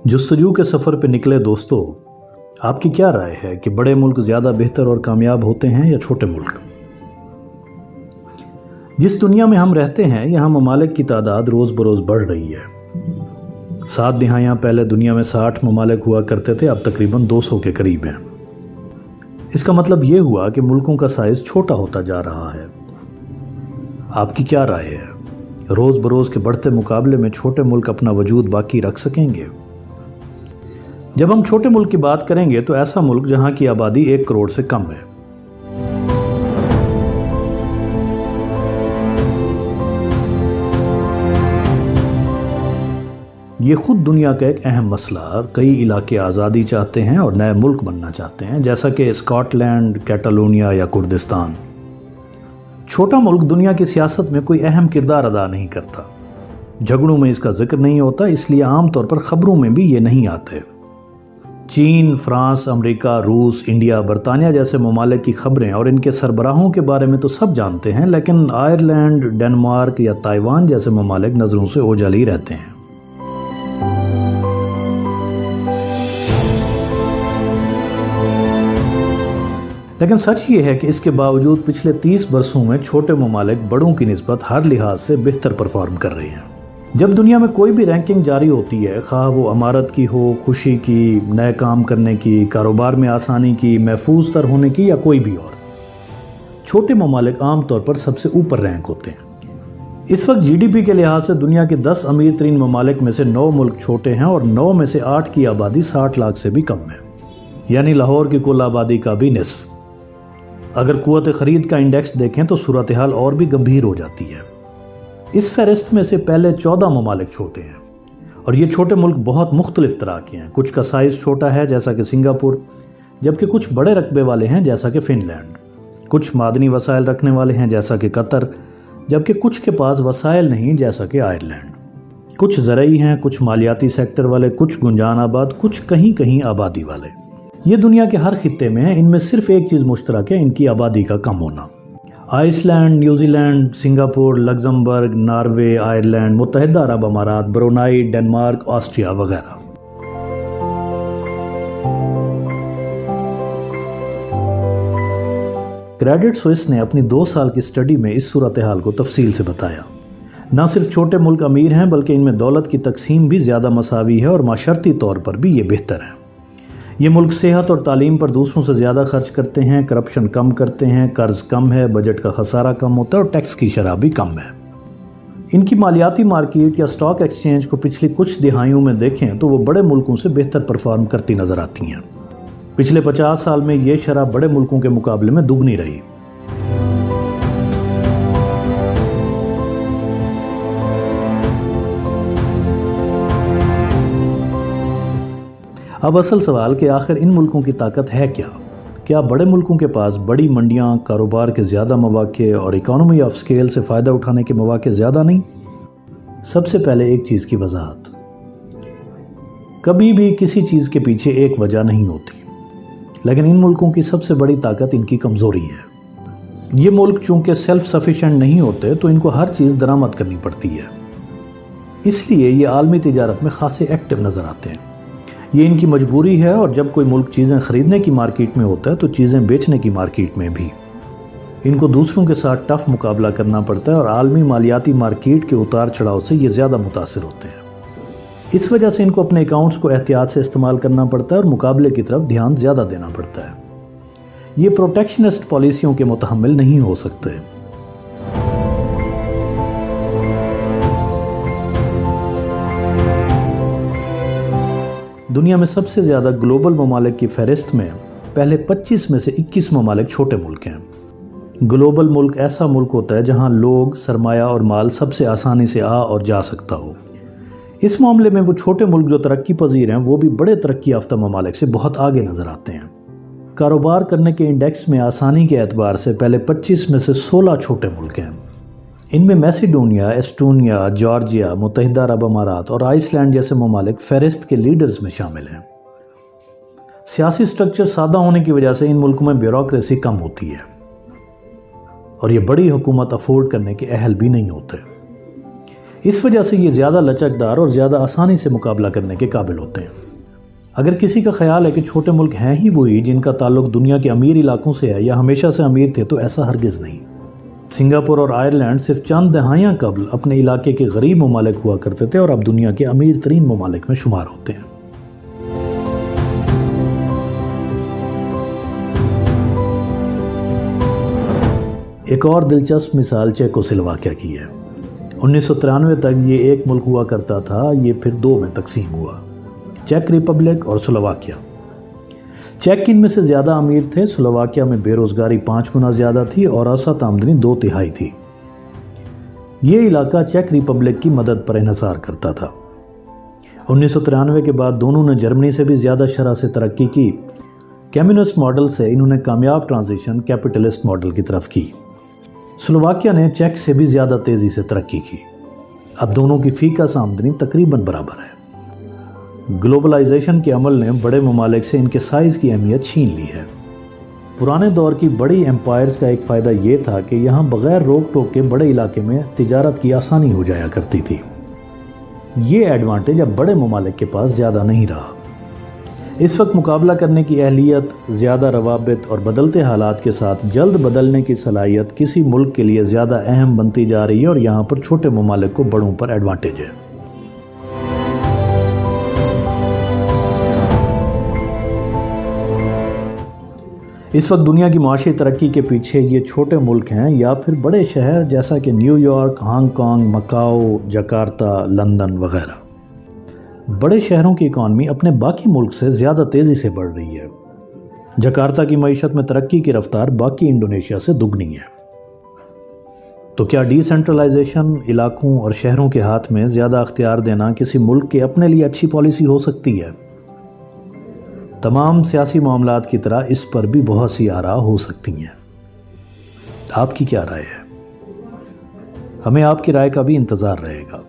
जस्तजू के सफ़र पे निकले दोस्तों, आपकी क्या राय है कि बड़े मुल्क ज़्यादा बेहतर और कामयाब होते हैं या छोटे मुल्क? जिस दुनिया में हम रहते हैं यहाँ ममालिक की तादाद रोज़ बरोज़ बढ़ रही है। 7 दहाइयाँ पहले दुनिया में 60 ममालिक हुआ करते थे, अब तकरीबन 200 के करीब हैं। इसका मतलब ये हुआ कि मुल्कों का साइज़ छोटा होता जा रहा है। आपकी क्या राय है? रोज़ बरोज़ के बढ़ते मुकाबले में छोटे मुल्क अपना वजूद बाकी रख सकेंगे? जब हम छोटे मुल्क की बात करेंगे तो ऐसा मुल्क जहां की आबादी 1 करोड़ से कम है। ये खुद दुनिया का एक अहम मसला, कई इलाके आज़ादी चाहते हैं और नए मुल्क बनना चाहते हैं, जैसा कि स्कॉटलैंड, कैटालोनिया या कुर्दिस्तान। छोटा मुल्क दुनिया की सियासत में कोई अहम किरदार अदा नहीं करता। झगड़ों में इसका जिक्र नहीं होता, इसलिए आमतौर पर खबरों में भी ये नहीं आते। चीन, फ्रांस, अमेरिका, रूस, इंडिया, बरतानिया जैसे ममालिक की खबरें और इनके सरबराहों के बारे में तो सब जानते हैं, लेकिन आयरलैंड, डेनमार्क या ताइवान जैसे ममालिक नज़रों से ओझल ही रहते हैं। लेकिन सच ये है कि इसके बावजूद पिछले 30 बरसों में छोटे ममालिक बड़ों की निस्बत हर लिहाज से बेहतर परफॉर्म कर रहे हैं। जब दुनिया में कोई भी रैंकिंग जारी होती है, खा वो अमारत की हो, खुशी की, नए काम करने की, कारोबार में आसानी की, महफूज तर होने की या कोई भी और, छोटे ममालिक आम तौर पर सबसे ऊपर रैंक होते हैं। इस वक्त जीडीपी के लिहाज से दुनिया के 10 अमीर तरीन ममालिक में से 9 मुल्क छोटे हैं और 9 में से 8 की आबादी 60 लाख से भी कम है, यानी लाहौर की कुल आबादी का भी निस्फ। अगर कुव्वत ख़रीद का इंडेक्स देखें तो सूरत हाल और भी गंभीर हो जाती है। इस फहरिस्त में से पहले 14 ममालिक छोटे हैं और ये छोटे मुल्क बहुत मुख्तलिफ तरह के हैं। कुछ का साइज़ छोटा है जैसा कि सिंगापुर, जबकि कुछ बड़े रकबे वाले हैं जैसा कि फ़िनलैंड। कुछ मादनी वसाइल रखने वाले हैं जैसा कि कतर, जबकि कुछ के पास वसाइल नहीं जैसा कि आयरलैंड। कुछ ज़रई हैं, कुछ मालियाती सेक्टर वाले, कुछ गुंजान आबाद, कुछ कहीं कहीं आबादी वाले। ये दुनिया के हर खित्ते में है। इनमें सिर्फ एक चीज़ मुश्तरक है, इनकी आबादी का कम होना। Iceland, New Zealand, Singapore, Luxembourg, Norway, Ireland, मुत्तहिदा अरब अमारात, ब्रुनाई, डेनमार्क, ऑस्ट्रिया वगैरह। क्रेडिट स्विस ने अपनी 2 साल की स्टडी में इस सूरत हाल को तफसील से बताया। न सिर्फ छोटे मुल्क अमीर हैं, बल्कि इनमें दौलत की तकसीम भी ज़्यादा मसावी है और माशरती तौर पर भी ये बेहतर है। ये मुल्क सेहत और तालीम पर दूसरों से ज़्यादा खर्च करते हैं, करप्शन कम करते हैं, कर्ज कम है, बजट का खसारा कम होता है और टैक्स की शरह भी कम है। इनकी मालियाती मार्केट या स्टॉक एक्सचेंज को पिछली कुछ दिहाइयों में देखें तो वो बड़े मुल्कों से बेहतर परफॉर्म करती नज़र आती हैं। पिछले 50 साल में ये शरह बड़े मुल्कों के मुकाबले में दुगनी रही। अब असल सवाल कि आखिर इन मुल्कों की ताकत है क्या? क्या बड़े मुल्कों के पास बड़ी मंडियां, कारोबार के ज़्यादा मौके और इकॉनमी ऑफ स्केल से फ़ायदा उठाने के मौके ज़्यादा नहीं? सबसे पहले एक चीज़ की वजाहत, कभी भी किसी चीज़ के पीछे एक वजह नहीं होती, लेकिन इन मुल्कों की सबसे बड़ी ताकत इनकी कमज़ोरी है। ये मुल्क चूँकि सेल्फ सफिशेंट नहीं होते तो इनको हर चीज़ दरामद करनी पड़ती है, इसलिए ये आलमी तिजारत में खासे एक्टिव नज़र आते हैं। ये इनकी मजबूरी है और जब कोई मुल्क चीज़ें ख़रीदने की मार्केट में होता है तो चीज़ें बेचने की मार्केट में भी इनको दूसरों के साथ टफ मुकाबला करना पड़ता है और आलमी मालियाती मार्केट के उतार चढ़ाव से ये ज़्यादा मुतासिर होते हैं। इस वजह से इनको अपने अकाउंट्स को एहतियात से इस्तेमाल करना पड़ता है और मुकाबले की तरफ ध्यान ज़्यादा देना पड़ता है। ये प्रोटेक्शनिस्ट पॉलिसियों के मुतहम्मिल नहीं हो सकते। दुनिया में सबसे ज़्यादा ग्लोबल ममालिक की फहरिस्त में पहले 25 में से 21 ममालिक छोटे मुल्क हैं। ग्लोबल मुल्क ऐसा मुल्क होता है जहां लोग, सरमाया और माल सबसे आसानी से आ और जा सकता हो। इस मामले में वो छोटे मुल्क जो तरक्की पजीर हैं वो भी बड़े तरक्की याफ्ता ममालिक से बहुत आगे नज़र आते हैं। कारोबार करने के इंडेक्स में आसानी के एतबार से पहले 25 में से 16 छोटे मुल्क हैं। इनमें मैसिडोनिया, एस्टोनिया, जॉर्जिया, मुत्तहिदा अरब अमारात और आइसलैंड जैसे ममालिक फहरिस्त के लीडर्स में शामिल हैं। सियासी स्ट्रक्चर सादा होने की वजह से इन मुल्कों में ब्यूरोक्रेसी कम होती है اور یہ بڑی حکومت افورڈ کرنے کے اہل بھی نہیں ہوتے۔ اس وجہ سے یہ زیادہ لچکدار اور زیادہ آسانی سے مقابلہ کرنے کے قابل ہوتے ہیں۔ اگر کسی کا خیال ہے کہ چھوٹے ملک ہیں ہی وہی جن کا تعلق دنیا کے امیر علاقوں سے ہے یا ہمیشہ سے امیر تھے، تو ایسا ہرگز نہیں۔ سنگاپور اور آئرلینڈ صرف چند دہائیاں قبل اپنے علاقے کے غریب ممالک ہوا کرتے تھے اور اب دنیا کے امیر ترین ممالک میں شمار ہوتے ہیں۔ ایک اور دلچسپ مثال چیکو سلواکیہ کی ہے۔ 1993 تک یہ ایک ملک ہوا کرتا تھا، یہ پھر دو میں تقسیم ہوا، چیک ریپبلک اور سلواکیہ۔ چیک ان میں سے زیادہ امیر تھے، سلواکیہ میں بے روزگاری 5 گنا زیادہ تھی اور اوسط آمدنی 2/3 تھی۔ یہ علاقہ چیک ریپبلک کی مدد پر انحصار کرتا تھا۔ 1993 کے بعد دونوں نے جرمنی سے بھی زیادہ شرح سے ترقی کی۔ کمیونسٹ ماڈل سے انہوں نے کامیاب ٹرانزیشن کیپٹلسٹ ماڈل کی طرف کی۔ سلواکیہ نے چیک سے بھی زیادہ تیزی سے ترقی کی۔ اب دونوں کی فی کس آمدنی تقریباً برابر ہے۔ گلوبلائزیشن کے عمل نے بڑے ممالک سے ان کے سائز کی اہمیت چھین لی ہے۔ پرانے دور کی بڑی ایمپائرز کا ایک فائدہ یہ تھا کہ یہاں بغیر روک ٹوک کے بڑے علاقے میں تجارت کی آسانی ہو جایا کرتی تھی۔ یہ ایڈوانٹیج اب بڑے ممالک کے پاس زیادہ نہیں رہا۔ اس وقت مقابلہ کرنے کی اہلیت، زیادہ روابط اور بدلتے حالات کے ساتھ جلد بدلنے کی صلاحیت کسی ملک کے لیے زیادہ اہم بنتی جا رہی ہے اور یہاں پر چھوٹے ممالک کو بڑوں پر ایڈوانٹیج ہے۔ اس وقت دنیا کی معاشی ترقی کے پیچھے یہ چھوٹے ملک ہیں یا پھر بڑے شہر جیسا کہ new York, Hong Kong, Macau, Jakarta, London وغیرہ۔ بڑے شہروں کی اکانومی اپنے باقی ملک سے زیادہ تیزی سے بڑھ رہی ہے۔ جکارتہ کی معیشت میں ترقی کی رفتار باقی انڈونیشیا سے دگنی ہے۔ تو کیا ڈی سینٹرلائزیشن، علاقوں اور شہروں کے ہاتھ میں زیادہ اختیار دینا کسی ملک کے اپنے لیے اچھی پالیسی ہو سکتی ہے؟ تمام سیاسی معاملات کی طرح اس پر بھی بہت سی آراء ہو سکتی ہیں۔ آپ کی کیا رائے ہے؟ ہمیں آپ کی رائے کا بھی انتظار رہے گا۔